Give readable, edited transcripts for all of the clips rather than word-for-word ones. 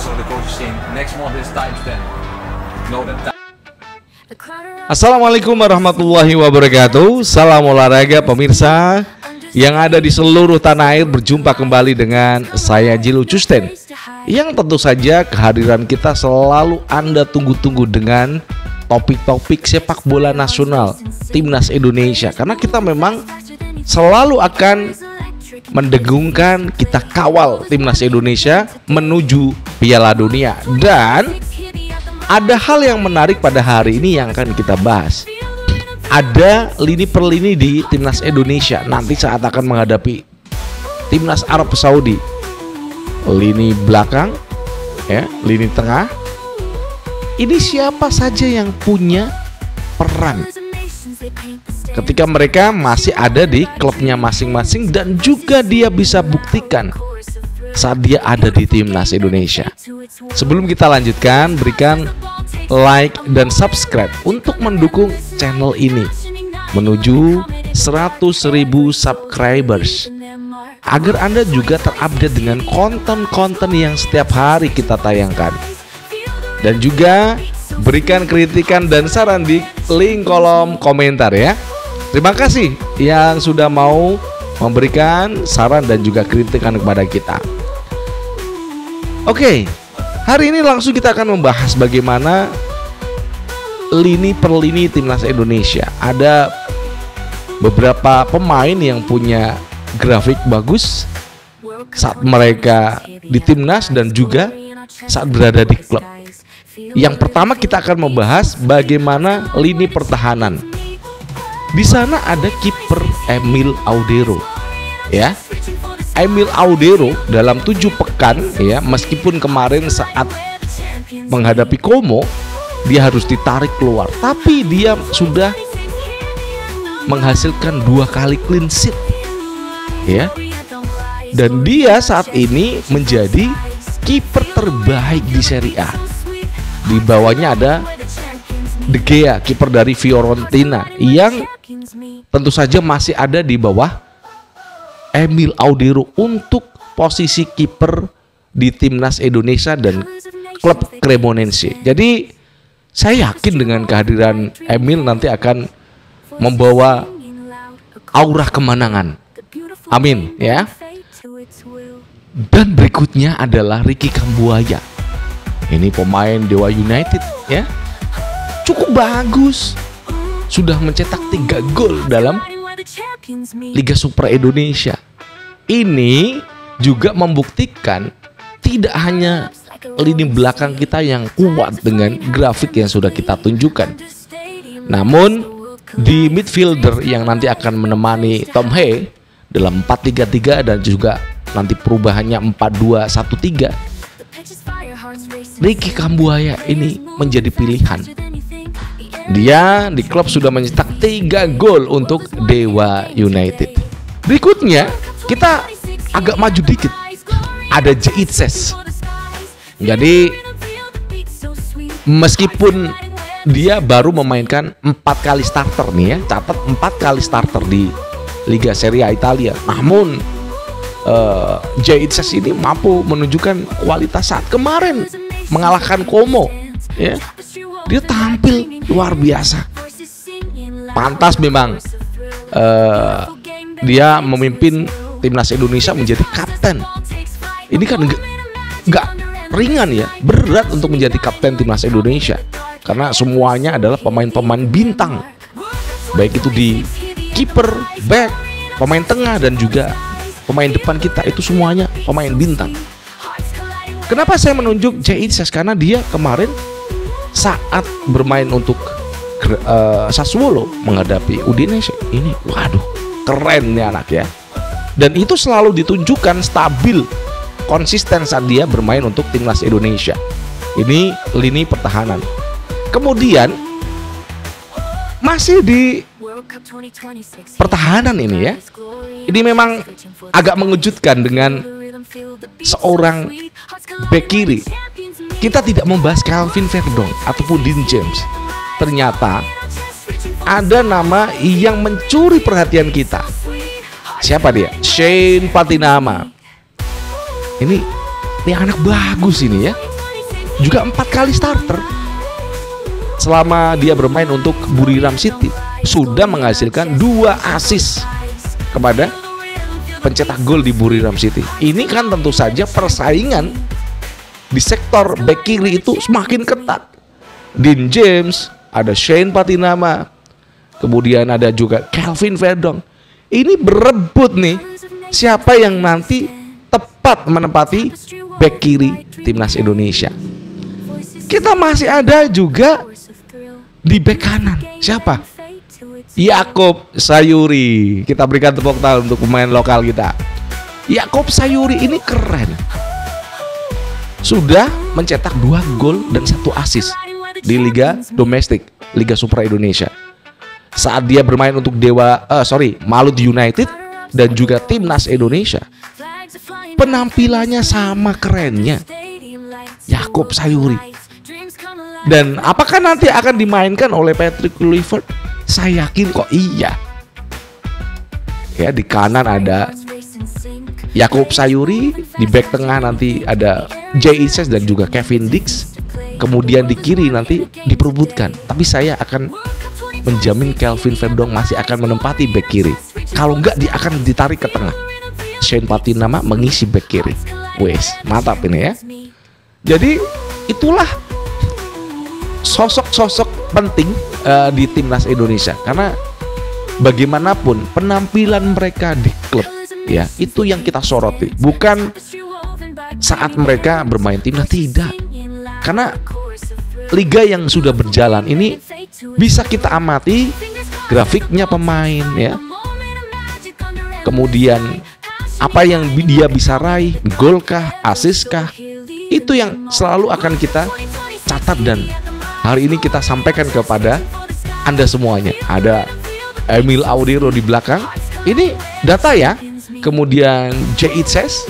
also the coach is saying next month is times 10. Know that. Assalamualaikum warahmatullahi wabarakatuh. Salam olahraga pemirsa yang ada di seluruh tanah air. Berjumpa kembali dengan saya Jilu Custen, yang tentu saja kehadiran kita selalu Anda tunggu-tunggu dengan topik-topik sepak bola nasional Timnas Indonesia. Karena kita memang selalu akan mendengungkan, kita kawal Timnas Indonesia menuju Piala Dunia. Dan ada hal yang menarik pada hari ini yang akan kita bahas. Ada lini per lini di Timnas Indonesia nanti saat akan menghadapi Timnas Arab Saudi. Lini belakang, ya, lini tengah. Ini siapa saja yang punya peran ketika mereka masih ada di klubnya masing-masing, dan juga dia bisa buktikan saat dia ada di Timnas Indonesia. Sebelum kita lanjutkan, berikan like dan subscribe untuk mendukung channel ini menuju 100.000 subscribers, agar Anda juga terupdate dengan konten-konten yang setiap hari kita tayangkan. Dan juga berikan kritikan dan saran di link kolom komentar ya. Terima kasih yang sudah mau memberikan saran dan juga kritikan kepada kita. Oke, hari ini langsung kita akan membahas bagaimana lini per lini Timnas Indonesia. Ada beberapa pemain yang punya grafik bagus saat mereka di Timnas dan juga saat berada di klub. Yang pertama kita akan membahas bagaimana lini pertahanan. Di sana ada kiper Emil Audero, ya. Emil Audero dalam 7 pekan, ya, meskipun kemarin saat menghadapi Como dia harus ditarik keluar, tapi dia sudah menghasilkan 2 kali clean sheet, ya. Dan dia saat ini menjadi kiper terbaik di Serie A. Di bawahnya ada De Gea, kiper dari Fiorentina, yang tentu saja masih ada di bawah Emil Audero untuk posisi kiper di Timnas Indonesia dan klub Cremonense. Jadi saya yakin dengan kehadiran Emil nanti akan membawa aura kemenangan. Amin, ya. Dan berikutnya adalah Ricky Kambuaya. Ini pemain Dewa United, ya. Cukup bagus. Sudah mencetak 3 gol dalam Liga Super Indonesia. Ini juga membuktikan tidak hanya lini belakang kita yang kuat dengan grafik yang sudah kita tunjukkan, namun di midfielder yang nanti akan menemani Tom Hea dalam 4-3-3 dan juga nanti perubahannya 4-2-1-3, Ricky Kambuaya ini menjadi pilihan. Dia di klub sudah mencetak 3 gol untuk Dewa United. Berikutnya kita agak maju dikit, ada Jeitses. Jadi meskipun dia baru memainkan 4 kali starter nih, ya, catat 4 kali starter di Liga Serie A Italia, namun Jeitses ini mampu menunjukkan kualitas saat kemarin mengalahkan Como, ya. Dia tampil luar biasa. Pantas memang dia memimpin Timnas Indonesia menjadi kapten. Ini kan nggak ringan, ya, berat untuk menjadi kapten Timnas Indonesia, karena semuanya adalah pemain-pemain bintang, baik itu di kiper, back, pemain tengah, dan juga pemain depan kita itu semuanya pemain bintang. Kenapa saya menunjuk Jeitses? Karena dia kemarin saat bermain untuk Sassuolo menghadapi Udinese ini, waduh, keren nih anak, ya. Dan itu selalu ditunjukkan stabil, konsisten saat dia bermain untuk Timnas Indonesia. Ini lini pertahanan. Kemudian masih di pertahanan ini, ya, ini memang agak mengejutkan dengan seorang bek kiri. Kita tidak membahas Calvin Verdong ataupun Dean James. Ternyata ada nama yang mencuri perhatian kita. Siapa dia? Shane Patinama. Ini anak bagus ini, ya. juga 4 kali starter selama dia bermain untuk Buriram City, sudah menghasilkan 2 assist kepada pencetak gol di Buriram City. Ini kan tentu saja persaingan di sektor back kiri itu semakin ketat. Dean James, ada Shane Patinama, kemudian ada juga Kelvin Verdong. Ini berebut nih siapa yang nanti tepat menempati back kiri timnas Indonesia. Kita masih ada juga di back kanan. Siapa? Yaakob Sayuri. Kita berikan tepuk tangan untuk pemain lokal kita. Yaakob Sayuri ini keren. Sudah mencetak 2 gol dan 1 assist di Liga Domestik, Liga Super Indonesia. Saat dia bermain untuk Malut United dan juga timnas Indonesia, penampilannya sama kerennya Yaakob Sayuri. Dan apakah nanti akan dimainkan oleh Patrick Kluivert? Saya yakin kok iya. Ya, di kanan ada Yaakob Sayuri, di back tengah nanti ada J.I.S. dan juga Kevin Dix. Kemudian di kiri nanti diperebutkan. Tapi saya akan menjamin Kelvin Verdong masih akan menempati back kiri. Kalau enggak, dia akan ditarik ke tengah. Shane Patinama mengisi back kiri. Wes, mantap ini ya. Jadi itulah sosok-sosok penting di timnas Indonesia, karena bagaimanapun penampilan mereka di klub ya itu yang kita soroti, bukan saat mereka bermain timnas, tidak. Karena liga yang sudah berjalan ini bisa kita amati grafiknya pemain ya, kemudian apa yang dia bisa raih, golkah, asistkah, itu yang selalu akan kita catat dan hari ini kita sampaikan kepada Anda semuanya. Ada Emil Audero di belakang. Ini data ya. Kemudian J.I.S.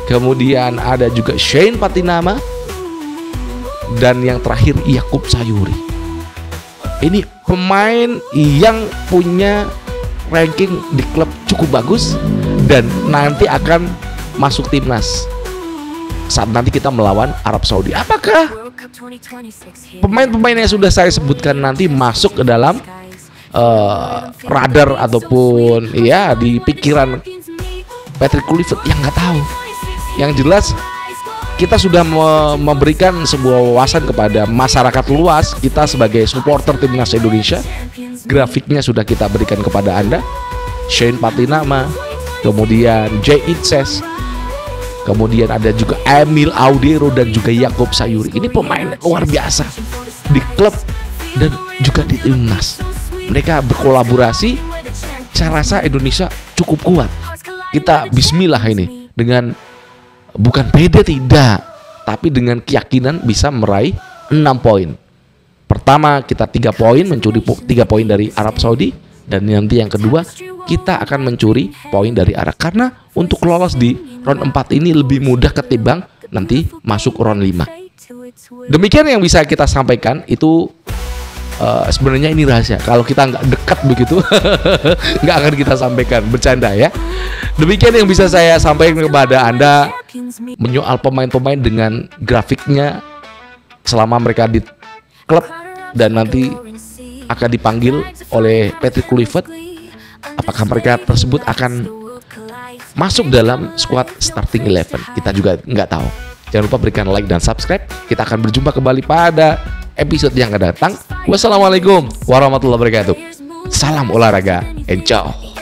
Kemudian ada juga Shane Patinama. Dan yang terakhir Yaakob Sayuri. Ini pemain yang punya ranking di klub cukup bagus dan nanti akan masuk timnas saat nanti kita melawan Arab Saudi. Apakah pemain-pemain yang sudah saya sebutkan nanti masuk ke dalam radar ataupun ya di pikiran Patrick Kluivert? Yang nggak tahu. Yang jelas kita sudah memberikan sebuah wawasan kepada masyarakat luas, kita sebagai supporter timnas Indonesia. Grafiknya sudah kita berikan kepada Anda. Shane Patinama, kemudian J.I.S., kemudian ada juga Emil Audero dan juga Yaakob Sayuri. Ini pemain luar biasa di klub dan juga di timnas. Mereka berkolaborasi. Saya rasa Indonesia cukup kuat. Kita bismillah ini dengan bukan pede, tidak, tapi dengan keyakinan bisa meraih 6 poin. Pertama kita 3 poin, mencuri 3 poin dari Arab Saudi, dan nanti yang kedua kita akan mencuri poin dari Arab. Karena untuk lolos di round 4 ini lebih mudah ketimbang nanti masuk round 5. Demikian yang bisa kita sampaikan. Itu sebenarnya ini rahasia. Kalau kita nggak dekat begitu nggak akan kita sampaikan, bercanda ya. Demikian yang bisa saya sampaikan kepada Anda menyoal pemain-pemain dengan grafiknya selama mereka di klub dan nanti akan dipanggil oleh Patrick Kluivert. Apakah mereka tersebut akan masuk dalam squad starting 11? Kita juga nggak tahu. Jangan lupa berikan like dan subscribe. Kita akan berjumpa kembali pada episode yang akan datang. Wassalamualaikum warahmatullahi wabarakatuh. Salam olahraga, enjoy.